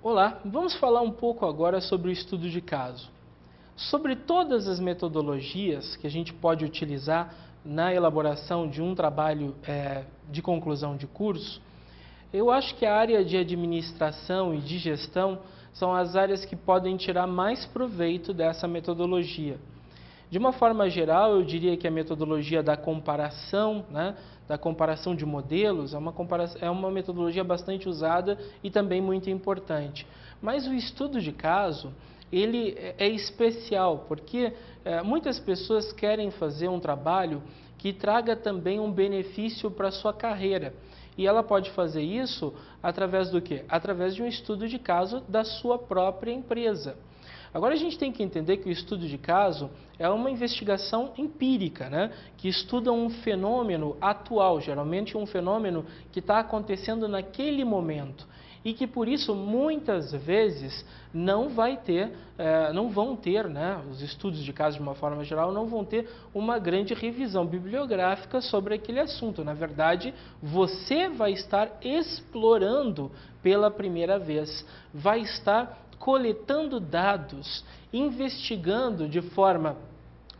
Olá, vamos falar um pouco agora sobre o estudo de caso. Sobre todas as metodologias que a gente pode utilizar na elaboração de um trabalho de conclusão de curso, eu acho que a área de administração e de gestão são as áreas que podem tirar mais proveito dessa metodologia. De uma forma geral, eu diria que a metodologia da comparação, da comparação de modelos, é uma metodologia bastante usada e também muito importante. Mas o estudo de caso, ele é especial, porque muitas pessoas querem fazer um trabalho que traga também um benefício para a sua carreira. E ela pode fazer isso através do quê? Através de um estudo de caso da sua própria empresa. Agora a gente tem que entender que o estudo de caso é uma investigação empírica, que estuda um fenômeno atual, geralmente um fenômeno que está acontecendo naquele momento. E que por isso muitas vezes não vão ter, os estudos de caso de uma forma geral não vão ter uma grande revisão bibliográfica sobre aquele assunto. Na verdade, você vai estar explorando pela primeira vez, vai estar coletando dados, investigando de forma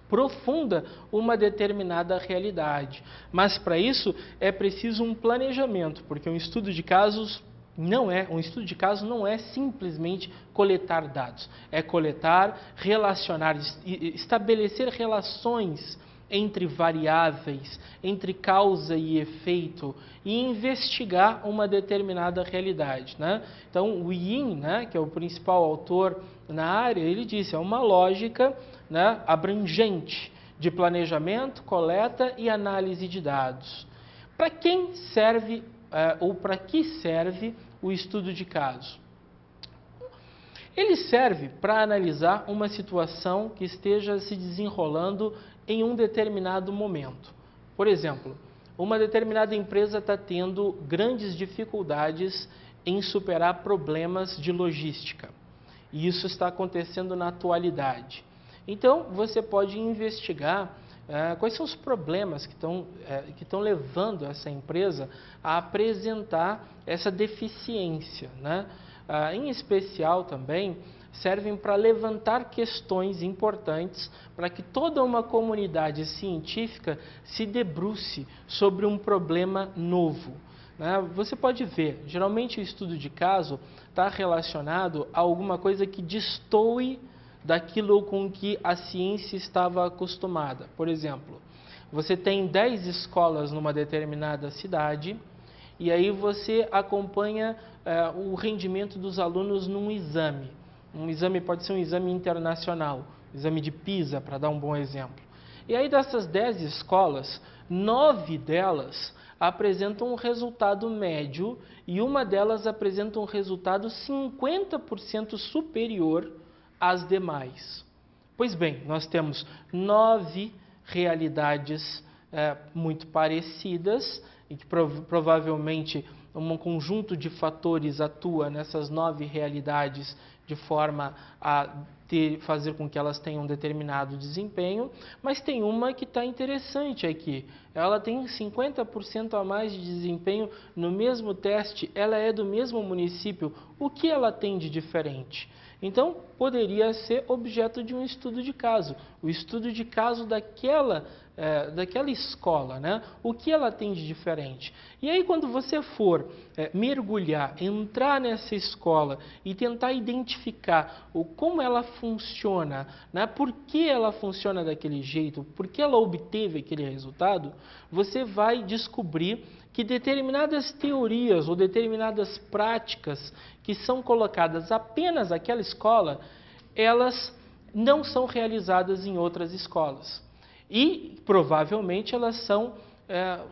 profunda uma determinada realidade. Mas para isso é preciso um planejamento, porque um estudo de caso não é simplesmente coletar dados, é coletar, relacionar, estabelecer relações entre variáveis, entre causa e efeito, e investigar uma determinada realidade. Então, o Yin, que é o principal autor na área, ele disse, é uma lógica abrangente de planejamento, coleta e análise de dados. Para quem serve ou para que serve o estudo de caso? Ele serve para analisar uma situação que esteja se desenrolando em um determinado momento. Por exemplo, uma determinada empresa está tendo grandes dificuldades em superar problemas de logística. E isso está acontecendo na atualidade. Então, você pode investigar quais são os problemas que estão levando essa empresa a apresentar essa deficiência. Em especial também, servem para levantar questões importantes para que toda uma comunidade científica se debruce sobre um problema novo. Você pode ver, geralmente o estudo de caso está relacionado a alguma coisa que destoe daquilo com que a ciência estava acostumada. Por exemplo, você tem 10 escolas numa determinada cidade e aí você acompanha o rendimento dos alunos num exame. Um exame pode ser um exame internacional, exame de PISA, para dar um bom exemplo. E aí dessas 10 escolas, 9 delas apresentam um resultado médio e uma delas apresenta um resultado 50% superior às demais. Pois bem, nós temos 9 realidades muito parecidas e que provavelmente um conjunto de fatores atua nessas 9 realidades de forma a fazer com que elas tenham um determinado desempenho, mas tem uma que está interessante aqui. Ela tem 50% a mais de desempenho no mesmo teste, ela é do mesmo município. O que ela tem de diferente? Então, poderia ser objeto de um estudo de caso. O estudo de caso daquela escola, O que ela tem de diferente? E aí, quando você for mergulhar, entrar nessa escola e tentar identificar como ela funciona, por que ela funciona daquele jeito, por que ela obteve aquele resultado, você vai descobrir que determinadas teorias ou determinadas práticas que são colocadas apenas naquela escola, elas não são realizadas em outras escolas. E, provavelmente, elas são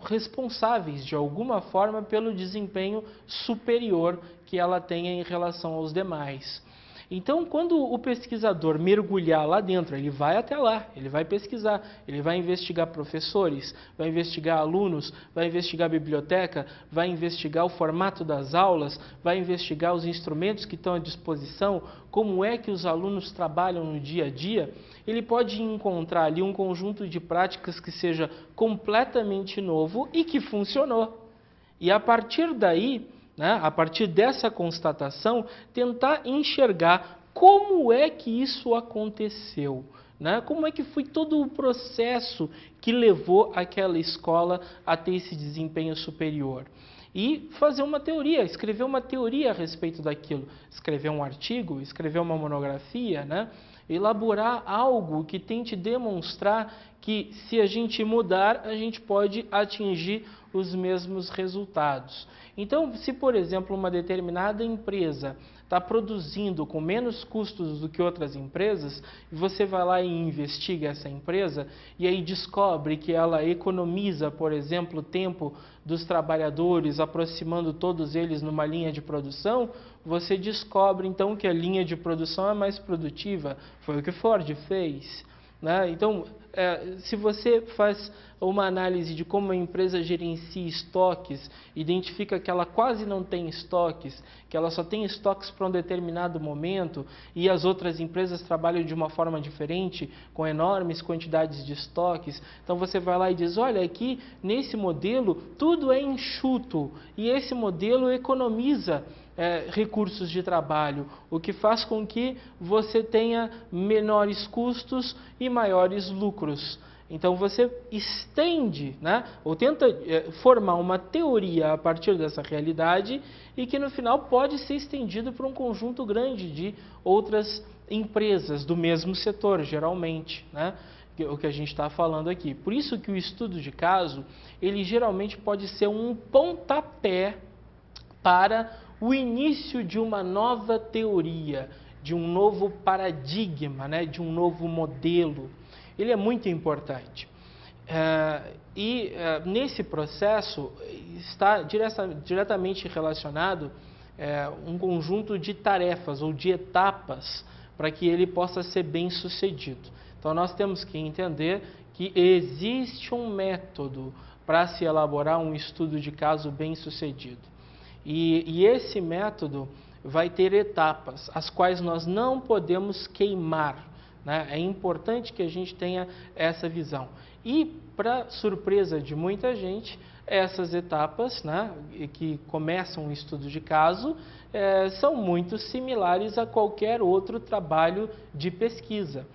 responsáveis, de alguma forma, pelo desempenho superior que ela tem em relação aos demais. Então, quando o pesquisador mergulhar lá dentro, ele vai até lá, ele vai pesquisar, ele vai investigar professores, vai investigar alunos, vai investigar a biblioteca, vai investigar o formato das aulas, vai investigar os instrumentos que estão à disposição, como é que os alunos trabalham no dia a dia. Ele pode encontrar ali um conjunto de práticas que seja completamente novo e que funcionou. E a partir daí, né, a partir dessa constatação, tentar enxergar como é que isso aconteceu, né? Como é que foi todo o processo que levou aquela escola a ter esse desempenho superior. E fazer uma teoria, escrever uma teoria a respeito daquilo. Escrever um artigo, escrever uma monografia, né? Elaborar algo que tente demonstrar que se a gente mudar, a gente pode atingir os mesmos resultados. Então, se por exemplo uma determinada empresa está produzindo com menos custos do que outras empresas, e você vai lá e investiga essa empresa, e aí descobre que ela economiza, por exemplo, o tempo dos trabalhadores, aproximando todos eles numa linha de produção, você descobre então que a linha de produção é mais produtiva. Foi o que Ford fez, né? Então, se você faz uma análise de como a empresa gerencia estoques, identifica que ela quase não tem estoques, que ela só tem estoques para um determinado momento e as outras empresas trabalham de uma forma diferente, com enormes quantidades de estoques, então você vai lá e diz, olha, aqui nesse modelo tudo é enxuto e esse modelo economiza recursos de trabalho, o que faz com que você tenha menores custos e maiores lucros. Então você estende, né, ou tenta formar uma teoria a partir dessa realidade e que no final pode ser estendido para um conjunto grande de outras empresas do mesmo setor, geralmente, né, o que a gente está falando aqui. Por isso que o estudo de caso, ele geralmente pode ser um pontapé para o início de uma nova teoria, de um novo paradigma, né, de um novo modelo. Ele é muito importante. Nesse processo está diretamente relacionado um conjunto de tarefas ou de etapas para que ele possa ser bem sucedido. Então nós temos que entender que existe um método para se elaborar um estudo de caso bem sucedido. E esse método vai ter etapas, as quais nós não podemos queimar, né? É importante que a gente tenha essa visão. E, para surpresa de muita gente, essas etapas, né, que começam o estudo de caso, são muito similares a qualquer outro trabalho de pesquisa.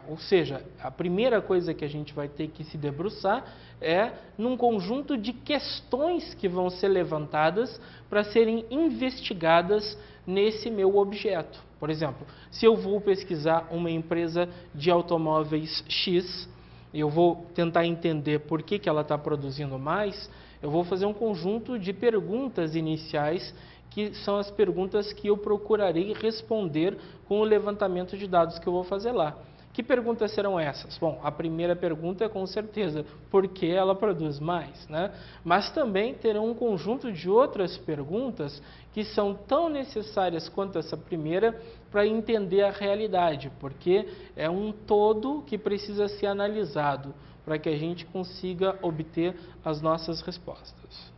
Ou seja, a primeira coisa que a gente vai ter que se debruçar é num conjunto de questões que vão ser levantadas para serem investigadas nesse meu objeto. Por exemplo, se eu vou pesquisar uma empresa de automóveis X, eu vou tentar entender por que ela está produzindo mais, eu vou fazer um conjunto de perguntas iniciais que são as perguntas que eu procurarei responder com o levantamento de dados que eu vou fazer lá. Que perguntas serão essas? Bom, a primeira pergunta é com certeza por que ela produz mais, né? Mas também terão um conjunto de outras perguntas que são tão necessárias quanto essa primeira para entender a realidade, porque é um todo que precisa ser analisado para que a gente consiga obter as nossas respostas.